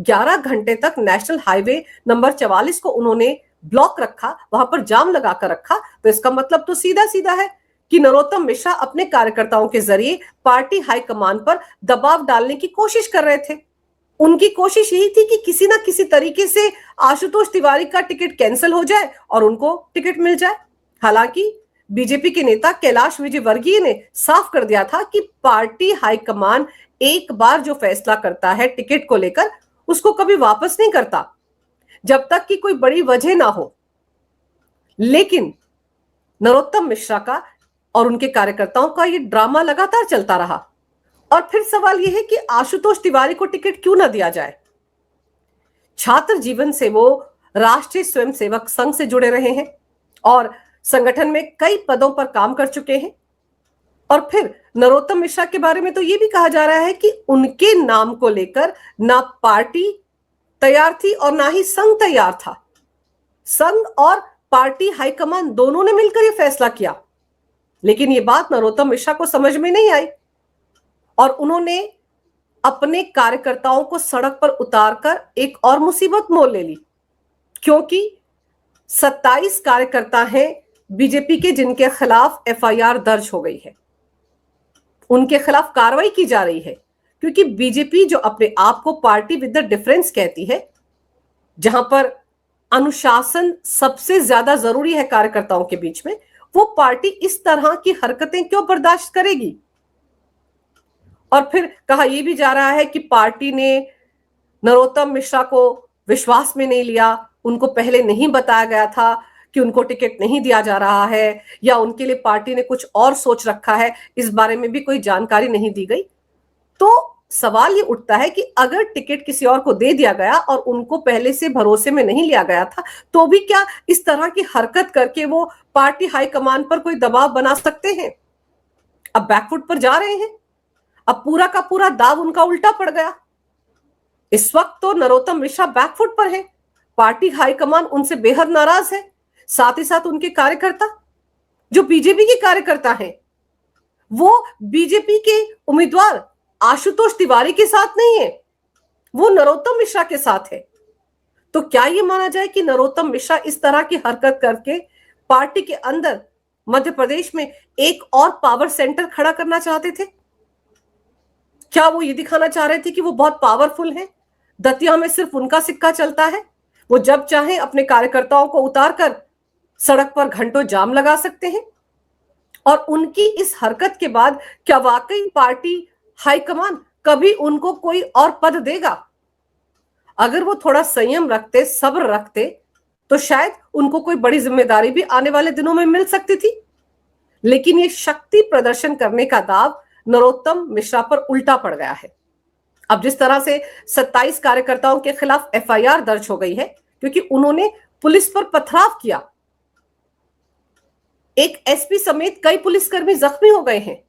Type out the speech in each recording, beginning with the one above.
11 घंटे तक national highway number 44 को उन्होंने ब्लॉक रखा, वहां पर जाम लगाकर रखा। तो इसका मतलब तो सीधा सीधा है कि नरोत्तम मिश्रा अपने कार्यकर्ताओं के जरिए पार्टी हाईकमान पर दबाव डालने की कोशिश कर रहे थे। उनकी कोशिश यही थी कि किसी ना किसी तरीके से आशुतोष तिवारी का टिकट कैंसिल हो जाए और उनको टिकट मिल जाए। हालांकि बीजेपी के नेता कैलाश विजयवर्गीय ने साफ कर दिया था कि पार्टी हाईकमान एक बार जो फैसला करता है टिकट को लेकर, उसको कभी वापस नहीं करता जब तक कि कोई बड़ी वजह ना हो। लेकिन नरोत्तम मिश्रा का और उनके कार्यकर्ताओं का यह ड्रामा लगातार चलता रहा। और फिर सवाल यह है कि आशुतोष तिवारी को टिकट क्यों ना दिया जाए। छात्र जीवन से वो राष्ट्रीय स्वयंसेवक संघ से जुड़े रहे हैं और संगठन में कई पदों पर काम कर चुके हैं। और फिर नरोत्तम मिश्रा के बारे में तो यह भी कहा जा रहा है कि उनके नाम को लेकर ना पार्टी तैयार थी और ना ही संघ तैयार था। संघ और पार्टी हाईकमान दोनों ने मिलकर यह फैसला किया, लेकिन यह बात नरोत्तम मिश्रा को समझ में नहीं आई और उन्होंने अपने कार्यकर्ताओं को सड़क पर उतारकर एक और मुसीबत मोल ले ली। क्योंकि 27 कार्यकर्ता हैं बीजेपी के जिनके खिलाफ एफआईआर दर्ज हो गई है, उनके खिलाफ कार्रवाई की जा रही है। क्योंकि बीजेपी जो अपने आप को पार्टी विद द डिफरेंस कहती है, जहां पर अनुशासन सबसे ज्यादा जरूरी है कार्यकर्ताओं के बीच में, वो पार्टी इस तरह की हरकतें क्यों बर्दाश्त करेगी। और फिर कहा यह भी जा रहा है कि पार्टी ने नरोत्तम मिश्रा को विश्वास में नहीं लिया, उनको पहले नहीं बताया गया था कि उनको टिकट नहीं दिया जा रहा है, या उनके लिए पार्टी ने कुछ और सोच रखा है, इस बारे में भी कोई जानकारी नहीं दी गई। तो सवाल ये उठता है कि अगर टिकट किसी और को दे दिया गया और उनको पहले से भरोसे में नहीं लिया गया था, तो भी क्या इस तरह की हरकत करके वो पार्टी हाईकमान पर कोई दबाव बना सकते हैं। अब बैकफुट पर जा रहे हैं, अब पूरा का पूरा दाव उनका उल्टा पड़ गया। इस वक्त तो नरोत्तम मिश्रा बैकफुट पर है, पार्टी हाईकमान उनसे बेहद नाराज है। साथ ही साथ उनके कार्यकर्ता जो बीजेपी के कार्यकर्ता हैं, वो बीजेपी के उम्मीदवार आशुतोष तिवारी के साथ नहीं है, वो नरोत्तम मिश्रा के साथ है। तो क्या यह माना जाए कि नरोत्तम मिश्रा इस तरह की हरकत करके पार्टी के अंदर मध्य प्रदेश में एक और पावर सेंटर खड़ा करना चाहते थे? क्या वो ये दिखाना चाह रहे थे कि वो बहुत पावरफुल हैं, दतिया में सिर्फ उनका सिक्का चलता है, वो जब चाहे अपने कार्यकर्ताओं को उतारकर सड़क पर घंटों जाम लगा सकते हैं? और उनकी इस हरकत के बाद क्या वाकई पार्टी हाईकमान कभी उनको कोई और पद देगा? अगर वो थोड़ा संयम रखते, सब्र रखते, तो शायद उनको कोई बड़ी जिम्मेदारी भी आने वाले दिनों में मिल सकती थी। लेकिन ये शक्ति प्रदर्शन करने का दाव नरोत्तम मिश्रा पर उल्टा पड़ गया है। अब जिस तरह से 27 कार्यकर्ताओं के खिलाफ एफआईआर दर्ज हो गई है क्योंकि उन्होंने पुलिस पर पथराव किया, एक एसपी समेत कई पुलिसकर्मी जख्मी हो गए हैं।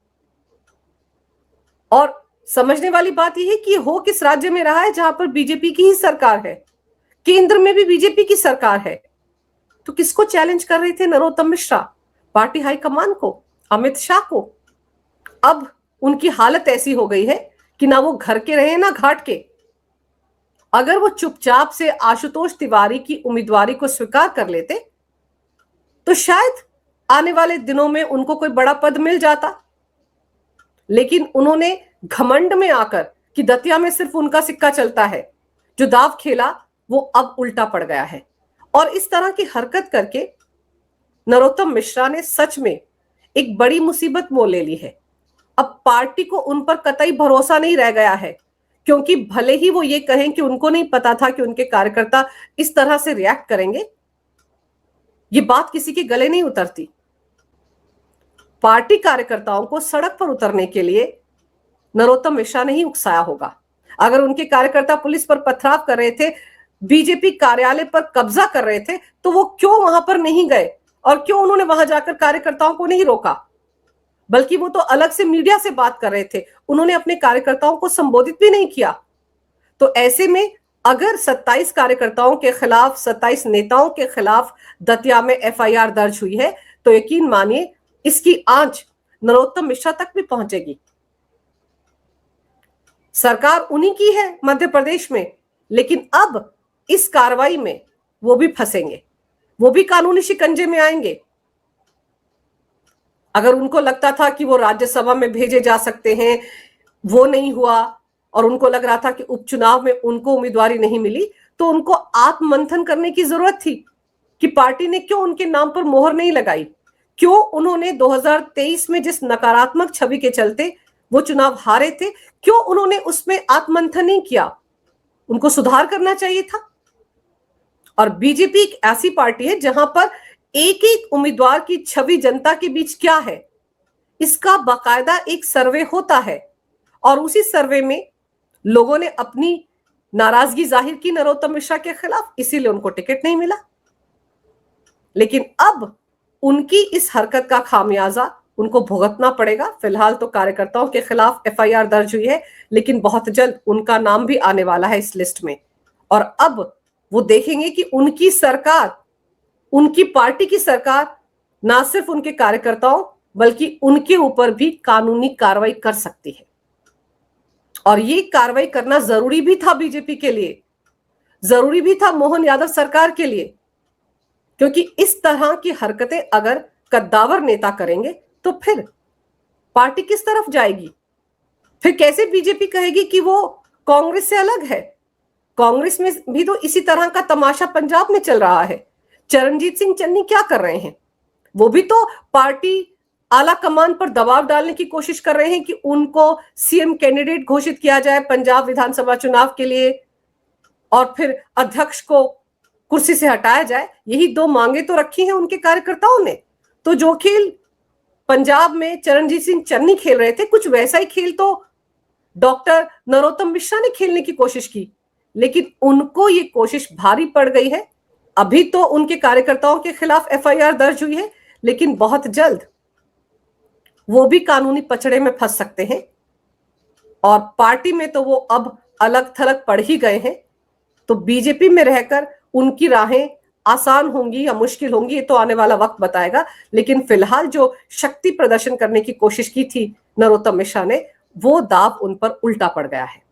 और समझने वाली बात यह है कि हो किस राज्य में रहा है जहां पर बीजेपी की ही सरकार है, केंद्र में भी बीजेपी की सरकार है। तो किसको चैलेंज कर रहे थे नरोत्तम मिश्रा? पार्टी हाईकमान को, अमित शाह को। अब उनकी हालत ऐसी हो गई है कि ना वो घर के रहे ना घाट के। अगर वो चुपचाप से आशुतोष तिवारी की उम्मीदवारी को स्वीकार कर लेते तो शायद आने वाले दिनों में उनको कोई बड़ा पद मिल जाता। लेकिन उन्होंने घमंड में आकर कि दतिया में सिर्फ उनका सिक्का चलता है, जो दाव खेला वो अब उल्टा पड़ गया है। और इस तरह की हरकत करके नरोत्तम मिश्रा ने सच में एक बड़ी मुसीबत मोल ले ली है। अब पार्टी को उन पर कतई भरोसा नहीं रह गया है, क्योंकि भले ही वो ये कहें कि उनको नहीं पता था कि उनके कार्यकर्ता इस तरह से रिएक्ट करेंगे, ये बात किसी के गले नहीं उतरती। पार्टी कार्यकर्ताओं को सड़क पर उतरने के लिए नरोत्तम मिश्रा ने ही उकसाया होगा। अगर उनके कार्यकर्ता पुलिस पर पथराव कर रहे थे, बीजेपी कार्यालय पर कब्जा कर रहे थे, तो वो क्यों वहां पर नहीं गए और क्यों उन्होंने वहां जाकर कार्यकर्ताओं को नहीं रोका? बल्कि वो तो अलग से मीडिया से बात कर रहे थे, उन्होंने अपने कार्यकर्ताओं को संबोधित भी नहीं किया। तो ऐसे में अगर 27 कार्यकर्ताओं के खिलाफ, 27 नेताओं के खिलाफ दतिया में एफआईआर दर्ज हुई है, तो यकीन मानिए इसकी आंच नरोत्तम मिश्रा तक भी पहुंचेगी। सरकार उन्हीं की है मध्य प्रदेश में, लेकिन अब इस कार्रवाई में वो भी फंसेंगे, वो भी कानूनी शिकंजे में आएंगे। अगर उनको लगता था कि वो राज्यसभा में भेजे जा सकते हैं, वो नहीं हुआ, और उनको लग रहा था कि उपचुनाव में उनको उम्मीदवारी नहीं मिली, तो उनको आत्ममंथन करने की जरूरत थी कि पार्टी ने क्यों उनके नाम पर मोहर नहीं लगाई, क्यों उन्होंने 2023 में जिस नकारात्मक छवि के चलते वो चुनाव हारे थे, क्यों उन्होंने उसमें आत्ममंथन नहीं किया। उनको सुधार करना चाहिए था। और बीजेपी एक ऐसी पार्टी है जहां पर एक एक उम्मीदवार की छवि जनता के बीच क्या है, इसका बाकायदा एक सर्वे होता है, और उसी सर्वे में लोगों ने अपनी नाराजगी जाहिर की नरोत्तम मिश्रा के खिलाफ, इसीलिए उनको टिकट नहीं मिला। लेकिन अब उनकी इस हरकत का खामियाजा उनको भुगतना पड़ेगा। फिलहाल तो कार्यकर्ताओं के खिलाफ एफआईआर दर्ज हुई है, लेकिन बहुत जल्द उनका नाम भी आने वाला है इस लिस्ट में। और अब वो देखेंगे कि उनकी सरकार, उनकी पार्टी की सरकार ना सिर्फ उनके कार्यकर्ताओं बल्कि उनके ऊपर भी कानूनी कार्रवाई कर सकती है। और ये कार्रवाई करना जरूरी भी था बीजेपी के लिए, जरूरी भी था मोहन यादव सरकार के लिए, क्योंकि इस तरह की हरकतें अगर कद्दावर नेता करेंगे तो फिर पार्टी किस तरफ जाएगी। फिर कैसे बीजेपी कहेगी कि वो कांग्रेस से अलग है। कांग्रेस में भी तो इसी तरह का तमाशा पंजाब में चल रहा है। चरणजीत सिंह चन्नी क्या कर रहे हैं, वो भी तो पार्टी आला कमान पर दबाव डालने की कोशिश कर रहे हैं कि उनको सीएम कैंडिडेट घोषित किया जाए पंजाब विधानसभा चुनाव के लिए, और फिर अध्यक्ष को कुर्सी से हटाया जाए। यही दो मांगे तो रखी हैं उनके कार्यकर्ताओं ने। तो जो खेल पंजाब में चरणजीत सिंह चन्नी खेल रहे थे, कुछ वैसा ही खेल तो डॉक्टर नरोत्तम मिश्रा ने खेलने की कोशिश की, लेकिन उनको ये कोशिश भारी पड़ गई है। अभी तो उनके कार्यकर्ताओं के खिलाफ एफआईआर दर्ज हुई है, लेकिन बहुत जल्द वो भी कानूनी पचड़े में फंस सकते हैं। और पार्टी में तो वो अब अलग थलग पड़ ही गए हैं। तो बीजेपी में रहकर उनकी राहें आसान होंगी या मुश्किल होंगी, ये तो आने वाला वक्त बताएगा। लेकिन फिलहाल जो शक्ति प्रदर्शन करने की कोशिश की थी नरोत्तम मिश्रा ने, वो दाव उन पर उल्टा पड़ गया है।